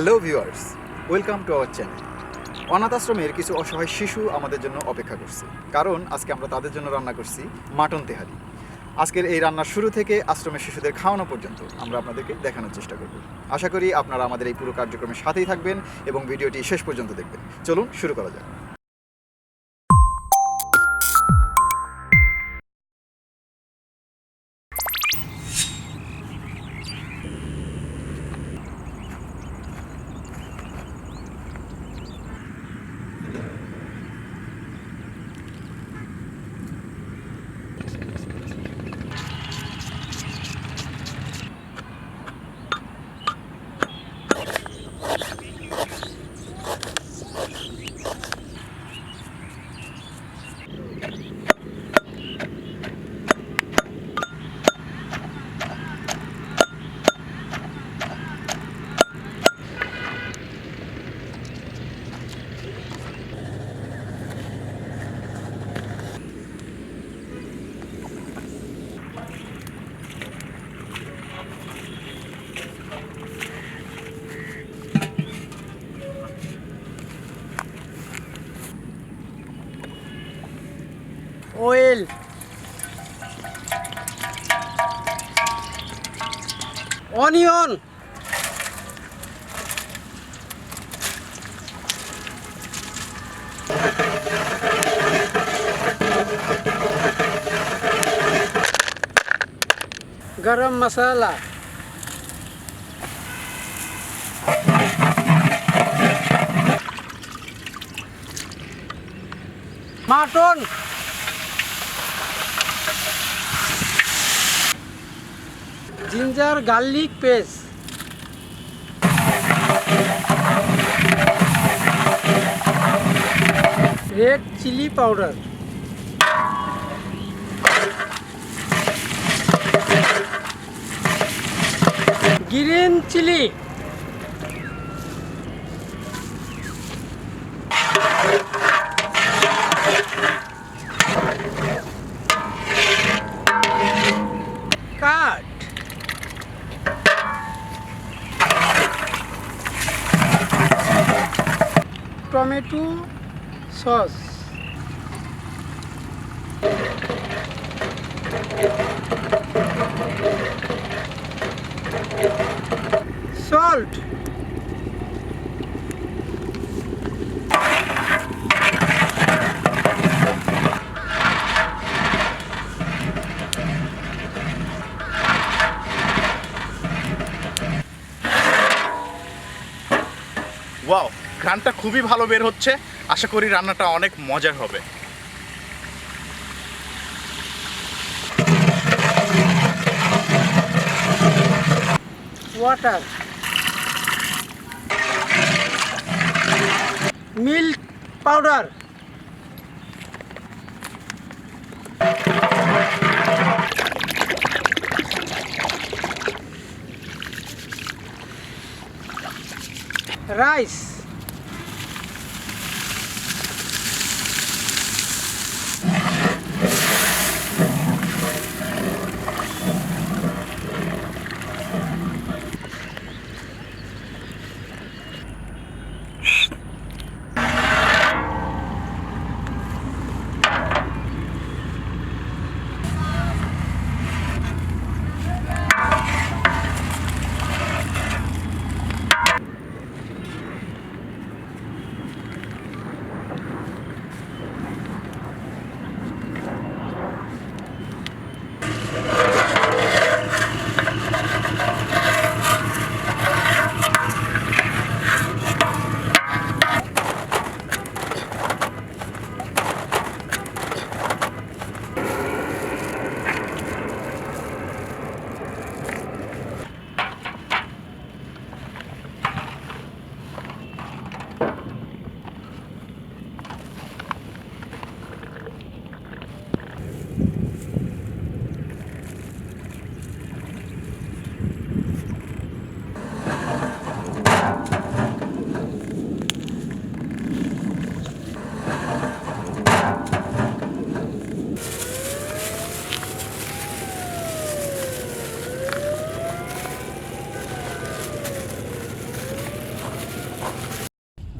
Hello viewers, welcome to our channel. অনাথ আশ্রমের কিছু অসহায় শিশু আমাদের জন্য অপেক্ষা করছে, কারণ আজকে আমরা তাদের জন্য রান্না করছি মাটন তেহারি। আজকের এই রান্নার শুরু থেকে আশ্রমের শিশুদের খাওয়ানো পর্যন্ত আমরা আপনাদেরকে দেখানোর চেষ্টা করব। আশা করি আপনারা আমাদের এই পুরো কার্যক্রমের সাথেই থাকবেন এবং ভিডিওটি শেষ পর্যন্ত দেখবেন। চলুন শুরু করা যাক। oil, onion, garam masala, mutton, ginger garlic paste, red chili powder, green chili, curd, tomato sauce, salt, wow, ঘ্রাণটা খুবই ভালো বের হচ্ছে। আশা করি রান্নাটা অনেক মজার হবে। water, milk powder, rice,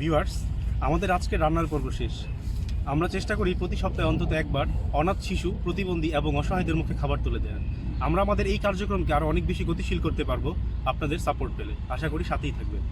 viewers, আমাদের আজকে রান্নার পর্ব শেষ। আমরা চেষ্টা করি প্রতি সপ্তাহে অন্তত একবার অনাথ শিশু, প্রতিবন্ধী এবং অসহায়দের মুখে খাবার তুলে দেওয়ার। আমরা আমাদের এই কার্যক্রমকে আরও অনেক বেশি গতিশীল করতে পারবো আপনাদের সাপোর্ট পেলে। আশা করি সাথেই থাকবেন।